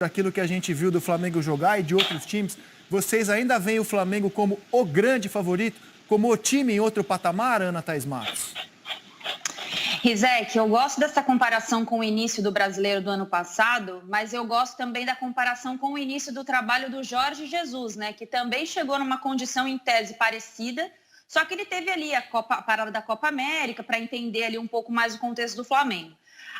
aquilo que a gente viu do Flamengo jogar e de outros times, vocês ainda veem o Flamengo como o grande favorito, como o time em outro patamar, Ana Thaís Matos? Rizek, eu gosto dessa comparação com o início do Brasileiro do ano passado, mas eu gosto também da comparação com o início do trabalho do Jorge Jesus, né? Que também chegou numa condição em tese parecida, só que ele teve ali a parada da Copa América para entender ali um pouco mais o contexto do Flamengo.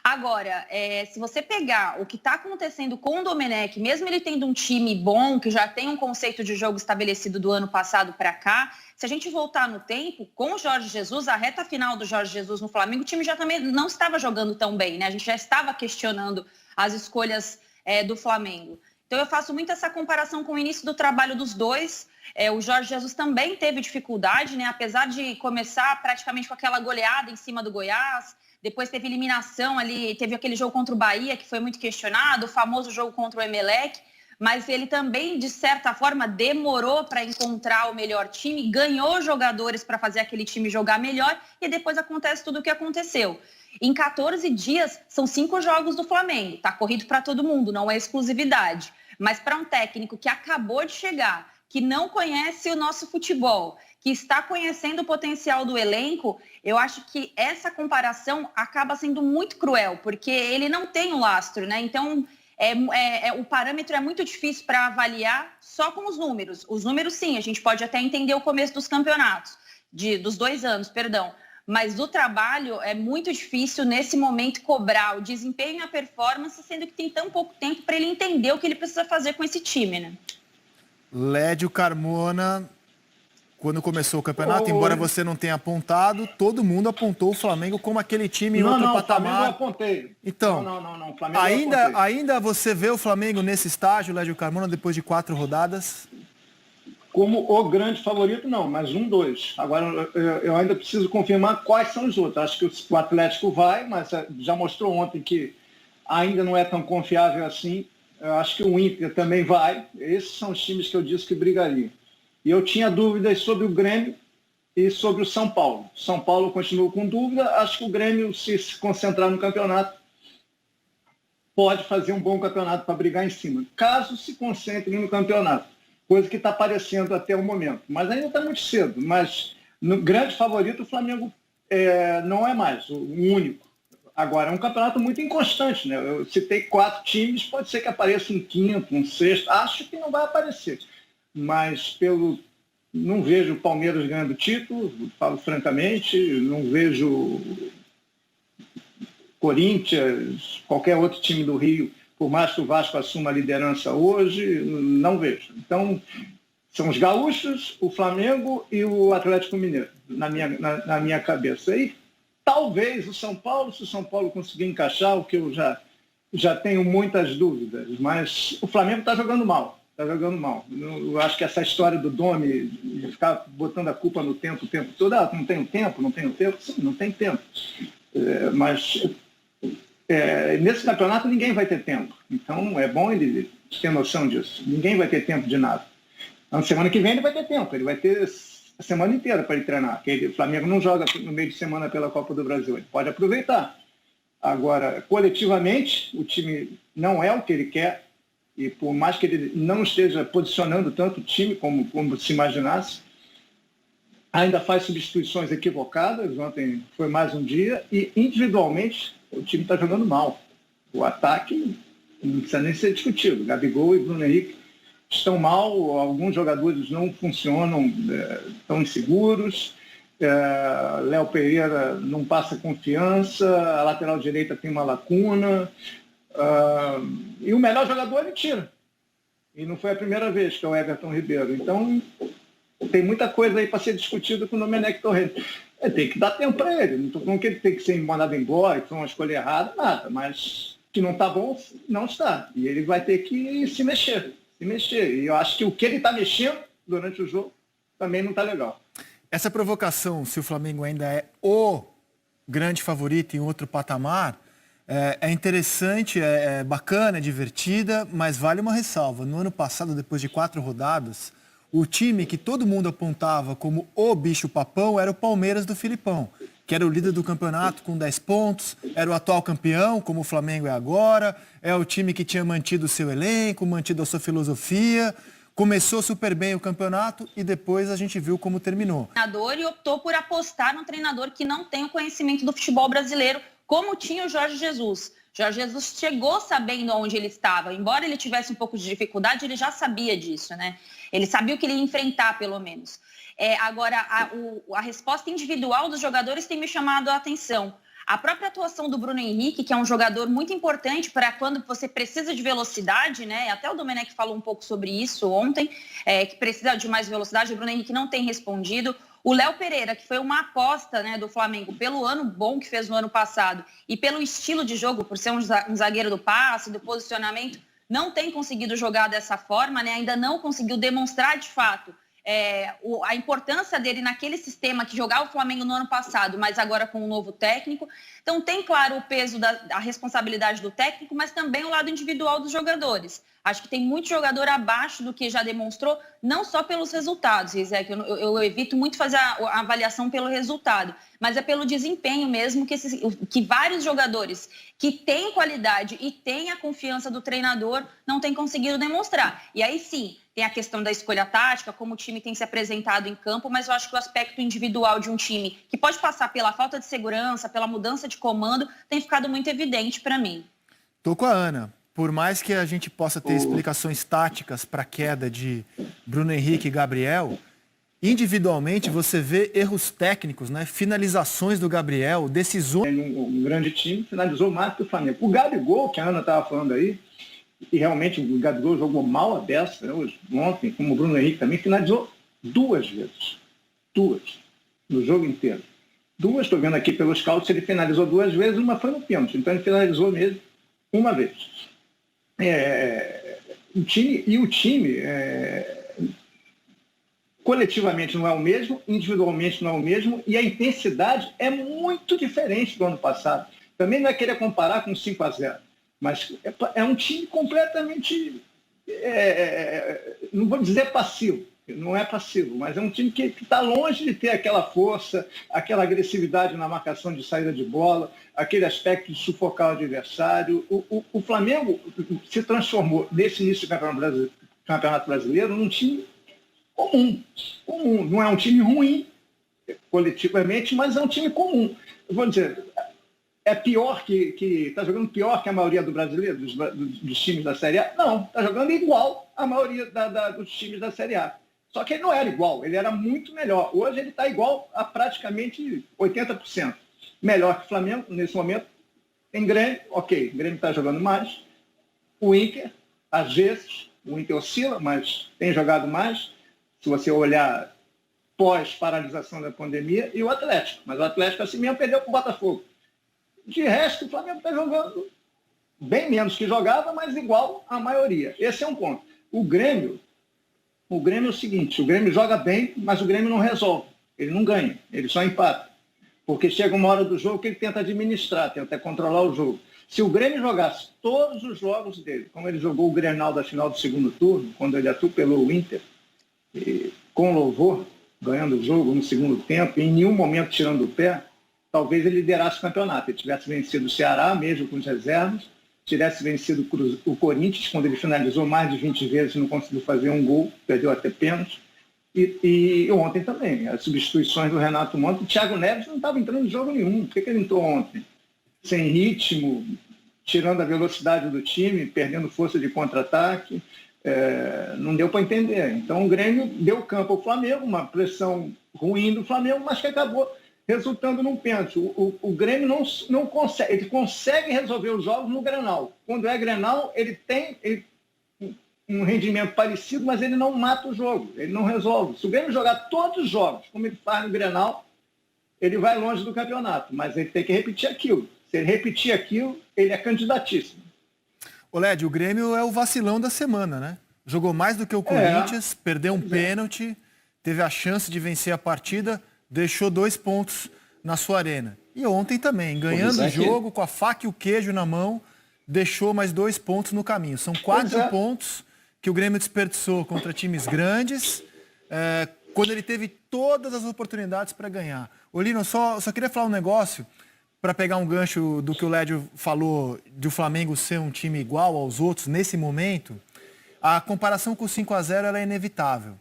Agora, se você pegar o que está acontecendo com o Domenech, mesmo ele tendo um time bom, que já tem um conceito de jogo estabelecido do ano passado para cá, se a gente voltar no tempo, com o Jorge Jesus, a reta final do Jorge Jesus no Flamengo, o time já também não estava jogando tão bem, né? A gente já estava questionando as escolhas do Flamengo. Então, eu faço muito essa comparação com o início do trabalho dos dois. O Jorge Jesus também teve dificuldade, né? Apesar de começar praticamente com aquela goleada em cima do Goiás, depois teve eliminação ali, teve aquele jogo contra o Bahia, que foi muito questionado, o famoso jogo contra o Emelec, mas ele também, de certa forma, demorou para encontrar o melhor time, ganhou jogadores para fazer aquele time jogar melhor e depois acontece tudo o que aconteceu. Em 14 dias, são 5 jogos do Flamengo, tá corrido para todo mundo, não é exclusividade. Mas para um técnico que acabou de chegar, que não conhece o nosso futebol, que está conhecendo o potencial do elenco, eu acho que essa comparação acaba sendo muito cruel, porque ele não tem o lastro, né? Então, o parâmetro é muito difícil para avaliar só com os números. Os números, sim, a gente pode até entender o começo dos campeonatos, dos 2 anos, perdão. Mas do trabalho é muito difícil, nesse momento, cobrar o desempenho e a performance, sendo que tem tão pouco tempo para ele entender o que ele precisa fazer com esse time, né? Lédio Carmona, quando começou o campeonato, embora você não tenha apontado, todo mundo apontou o Flamengo como aquele time em outro patamar. Flamengo eu apontei. Então, Não, Flamengo eu apontei. ainda você vê o Flamengo nesse estágio, Lédio Carmona, depois de 4 rodadas? Como o grande favorito, não, mas 2. Agora, eu ainda preciso confirmar quais são os outros. Acho que o Atlético vai, mas já mostrou ontem que ainda não é tão confiável assim. Eu acho que o Inter também vai. Esses são os times que eu disse que brigariam. E eu tinha dúvidas sobre o Grêmio e sobre o São Paulo. São Paulo continua com dúvida. Acho que o Grêmio, se concentrar no campeonato, pode fazer um bom campeonato para brigar em cima. Caso se concentre no campeonato. Coisa que está aparecendo até o momento. Mas ainda está muito cedo. Mas no grande favorito, o Flamengo não é mais o único. Agora, é um campeonato muito inconstante, né? Eu citei 4 times, pode ser que apareça um quinto, um sexto. Acho que não vai aparecer. Mas não vejo o Palmeiras ganhando título, falo francamente, não vejo Corinthians, qualquer outro time do Rio, por mais que o Vasco assuma a liderança hoje, não vejo. Então, são os gaúchos, o Flamengo e o Atlético Mineiro, na minha cabeça. E talvez o São Paulo, se o São Paulo conseguir encaixar, o que eu já tenho muitas dúvidas, mas o Flamengo está jogando mal. Está jogando mal. Eu acho que essa história do Domi, de ficar botando a culpa no tempo o tempo todo, não tenho tempo, sim, não tem tempo. Mas nesse campeonato ninguém vai ter tempo. Então é bom ele ter noção disso. Ninguém vai ter tempo de nada. Na semana que vem ele vai ter tempo, ele vai ter a semana inteira para ele treinar. Porque o Flamengo não joga no meio de semana pela Copa do Brasil, ele pode aproveitar. Agora, coletivamente, o time não é o que ele quer. E por mais que ele não esteja posicionando tanto o time como se imaginasse, ainda faz substituições equivocadas. Ontem foi mais um dia. E individualmente o time está jogando mal. O ataque não precisa nem ser discutido. Gabigol e Bruno Henrique estão mal. Alguns jogadores não funcionam, estão inseguros. Léo Pereira não passa confiança. A lateral direita tem uma lacuna. E o melhor jogador ele tira. E não foi a primeira vez, que é o Everton Ribeiro. Então, tem muita coisa aí para ser discutida com o Domenech Torrent. Tem que dar tempo para ele. Não estou falando que ele tem que ser mandado embora, que foi uma escolha errada, nada. Mas que não está bom, não está. E ele vai ter que se mexer. E eu acho que o que ele está mexendo durante o jogo também não está legal. Essa provocação, se o Flamengo ainda é o grande favorito em outro patamar, é interessante, é bacana, é divertida, mas vale uma ressalva. No ano passado, depois de 4 rodadas, o time que todo mundo apontava como o bicho-papão era o Palmeiras do Filipão. que era o líder do campeonato com 10 pontos, era o atual campeão, como o Flamengo é agora, é o time que tinha mantido o seu elenco, mantido a sua filosofia, começou super bem o campeonato e depois a gente viu como terminou. E optou por apostar num treinador que não tem o conhecimento do futebol brasileiro, como tinha o Jorge Jesus. Jorge Jesus chegou sabendo onde ele estava. Embora ele tivesse um pouco de dificuldade, ele já sabia disso, né? Ele sabia o que ele ia enfrentar, pelo menos. Agora, a resposta individual dos jogadores tem me chamado a atenção. A própria atuação do Bruno Henrique, que é um jogador muito importante para quando você precisa de velocidade, né? Até o Domenech falou um pouco sobre isso ontem, que precisa de mais velocidade. O Bruno Henrique não tem respondido. O Léo Pereira, que foi uma aposta, né, do Flamengo pelo ano bom que fez no ano passado e pelo estilo de jogo, por ser um zagueiro do passe, do posicionamento, não tem conseguido jogar dessa forma, né? Ainda não conseguiu demonstrar de fato a importância dele naquele sistema que jogava o Flamengo no ano passado, mas agora com um novo técnico. Então tem, claro, o peso da responsabilidade do técnico, mas também o lado individual dos jogadores. Acho que tem muito jogador abaixo do que já demonstrou, não só pelos resultados, Rizek, eu evito muito fazer a avaliação pelo resultado, mas é pelo desempenho mesmo que vários jogadores que têm qualidade e têm a confiança do treinador não têm conseguido demonstrar. E aí sim, tem a questão da escolha tática, como o time tem se apresentado em campo, mas eu acho que o aspecto individual de um time, que pode passar pela falta de segurança, pela mudança de comando, tem ficado muito evidente para mim. Tô com a Ana. Por mais que a gente possa ter explicações táticas para a queda de Bruno Henrique e Gabriel, individualmente você vê erros técnicos, né? Finalizações do Gabriel, decisões. Um grande time, finalizou mais que o Flamengo. O Gabigol, que a Ana estava falando aí, e realmente o Gabigol jogou mal a dessa, né? Ontem, como o Bruno Henrique também, finalizou 2 vezes. 2, no jogo inteiro. 2, estou vendo aqui pelos cálculos, ele finalizou 2 vezes, uma foi no pênalti, então ele finalizou mesmo uma vez. O time coletivamente não é o mesmo, individualmente não é o mesmo, e a intensidade é muito diferente do ano passado. Também não é querer comparar com 5-0, mas é um time completamente, não vou dizer passivo, não é passivo, mas é um time que está longe de ter aquela força, aquela agressividade na marcação de saída de bola, aquele aspecto de sufocar o adversário. O Flamengo se transformou, nesse início do Campeonato Brasileiro, num time comum. Não é um time ruim, coletivamente, mas é um time comum. Eu vou dizer, é pior está jogando pior que a maioria do brasileiro, dos times da Série A? Não, está jogando igual a maioria dos times da Série A. Só que ele não era igual, ele era muito melhor. Hoje ele está igual a praticamente 80%. Melhor que o Flamengo, nesse momento. Tem Grêmio, ok, o Grêmio está jogando mais. O Inter, às vezes, o Inter oscila, mas tem jogado mais. Se você olhar pós-paralisação da pandemia, e o Atlético. Mas o Atlético assim mesmo perdeu para o Botafogo. De resto, o Flamengo está jogando bem menos que jogava, mas igual à maioria. Esse é um ponto. O Grêmio é o seguinte, o Grêmio joga bem, mas o Grêmio não resolve. Ele não ganha, ele só empata. Porque chega uma hora do jogo que ele tenta administrar, tenta controlar o jogo. Se o Grêmio jogasse todos os jogos dele, como ele jogou o Grenal da final do segundo turno, quando ele atropelou o Inter, com louvor, ganhando o jogo no segundo tempo, e em nenhum momento tirando o pé, talvez ele liderasse o campeonato. Ele tivesse vencido o Ceará, mesmo com as reservas, tivesse vencido o Corinthians, quando ele finalizou mais de 20 vezes e não conseguiu fazer um gol, perdeu até pênalti. E ontem também, as substituições do Renato ontem, o Thiago Neves não estava entrando em jogo nenhum. Por que ele entrou ontem? Sem ritmo, tirando a velocidade do time, perdendo força de contra-ataque. Não deu para entender. Então o Grêmio deu campo ao Flamengo, uma pressão ruim do Flamengo, mas que acabou resultando num pênalti. O Grêmio não consegue, ele consegue resolver os jogos no Grenal. Quando é Grenal, ele tem um rendimento parecido, mas ele não mata o jogo, ele não resolve. Se o Grêmio jogar todos os jogos, como ele faz no Grenal, ele vai longe do campeonato, mas ele tem que repetir aquilo. Se ele repetir aquilo, ele é candidatíssimo. Led, o Grêmio é o vacilão da semana, né? Jogou mais do que o Corinthians, perdeu um pênalti, teve a chance de vencer a partida, deixou 2 pontos na sua arena. E ontem também, ganhando o jogo, com a faca e o queijo na mão, deixou mais 2 pontos no caminho. São 4 pontos que o Grêmio desperdiçou contra times grandes, quando ele teve todas as oportunidades para ganhar. Ô, Lino, só queria falar um negócio, para pegar um gancho do que o Lédio falou, de o Flamengo ser um time igual aos outros nesse momento. A comparação com o 5-0 ela é inevitável.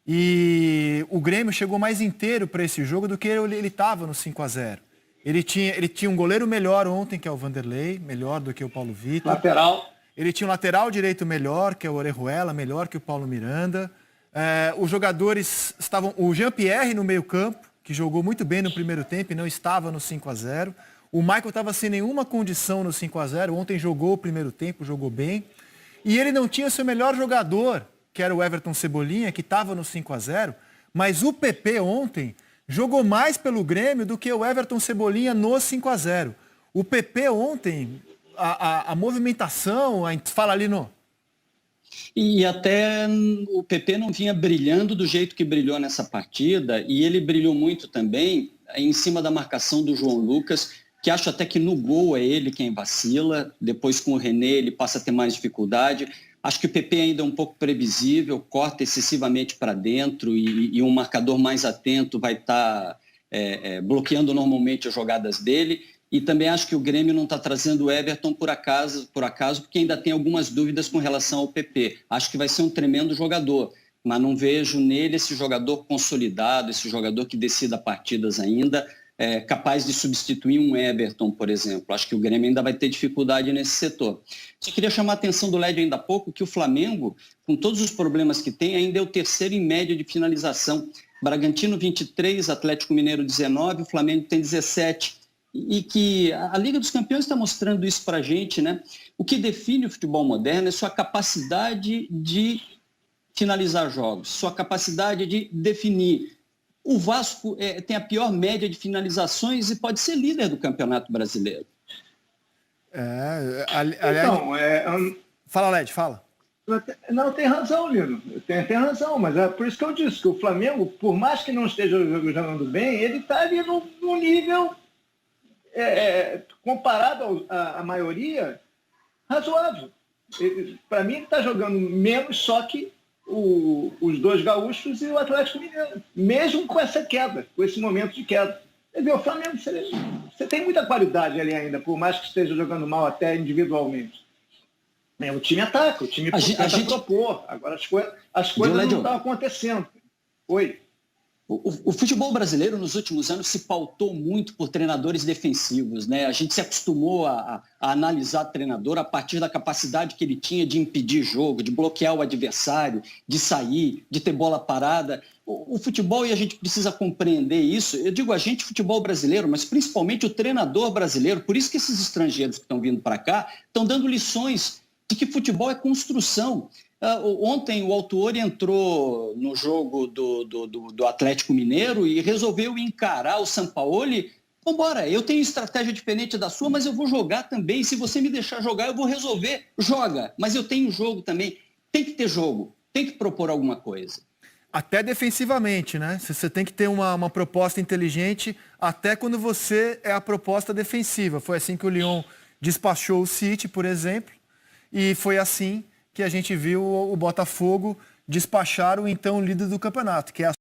E o Grêmio chegou mais inteiro para esse jogo do que ele estava no 5-0. Ele tinha um goleiro melhor ontem, que é o Vanderlei, melhor do que o Paulo Vitor. Lateral. Ele tinha um lateral direito melhor, que é o Orejuela, melhor que o Paulo Miranda. Os jogadores estavam... O Jean-Pierre no meio-campo, que jogou muito bem no primeiro tempo e não estava no 5-0. O Michael estava sem nenhuma condição no 5-0. Ontem jogou o primeiro tempo, jogou bem. E ele não tinha seu melhor jogador, que era o Everton Cebolinha, que estava no 5-0. Mas o PP ontem jogou mais pelo Grêmio do que o Everton Cebolinha no 5-0. O PP ontem, a movimentação, fala ali no... E até o PP não vinha brilhando do jeito que brilhou nessa partida, e ele brilhou muito também em cima da marcação do João Lucas, que acho até que no gol é ele quem vacila, depois com o René ele passa a ter mais dificuldade. Acho que o PP ainda é um pouco previsível, corta excessivamente para dentro e um marcador mais atento vai estar bloqueando normalmente as jogadas dele. E também acho que o Grêmio não está trazendo o Everton por acaso, porque ainda tem algumas dúvidas com relação ao PP. Acho que vai ser um tremendo jogador, mas não vejo nele esse jogador consolidado, esse jogador que decida partidas ainda, capaz de substituir um Everton, por exemplo. Acho que o Grêmio ainda vai ter dificuldade nesse setor. Só queria chamar a atenção do Lédio ainda há pouco que o Flamengo, com todos os problemas que tem, ainda é o terceiro em média de finalização. Bragantino 23, Atlético Mineiro 19, o Flamengo tem 17. E que a Liga dos Campeões está mostrando isso para a gente, né? O que define o futebol moderno é sua capacidade de finalizar jogos, sua capacidade de definir. O Vasco tem a pior média de finalizações e pode ser líder do Campeonato Brasileiro. Fala, Led, fala. Não, tem razão, Lino. Tem razão, mas é por isso que eu disse que o Flamengo, por mais que não esteja jogando bem, ele está ali no nível... comparado à maioria, razoável. Para mim, ele está jogando menos só que os dois gaúchos e o Atlético Mineiro, mesmo com essa queda, com esse momento de queda. O Flamengo, você tem muita qualidade ali ainda, por mais que esteja jogando mal até individualmente. O time ataca, o time tenta propor. Agora as coisas não estão acontecendo. Oi. O futebol brasileiro, nos últimos anos, se pautou muito por treinadores defensivos, né? A gente se acostumou a analisar o treinador a partir da capacidade que ele tinha de impedir jogo, de bloquear o adversário, de sair, de ter bola parada. O futebol, e a gente precisa compreender isso, eu digo a gente, futebol brasileiro, mas principalmente o treinador brasileiro, por isso que esses estrangeiros que estão vindo para cá estão dando lições de que futebol é construção. Ontem o Autuori entrou no jogo do Atlético Mineiro e resolveu encarar o Sampaoli. Vambora, eu tenho estratégia diferente da sua, mas eu vou jogar também. Se você me deixar jogar, eu vou resolver. Joga, mas eu tenho jogo também. Tem que ter jogo, tem que propor alguma coisa. Até defensivamente, né? Você tem que ter uma proposta inteligente até quando você é a proposta defensiva. Foi assim que o Lyon despachou o City, por exemplo, e foi assim que a gente viu o Botafogo despachar o então líder do campeonato, que é a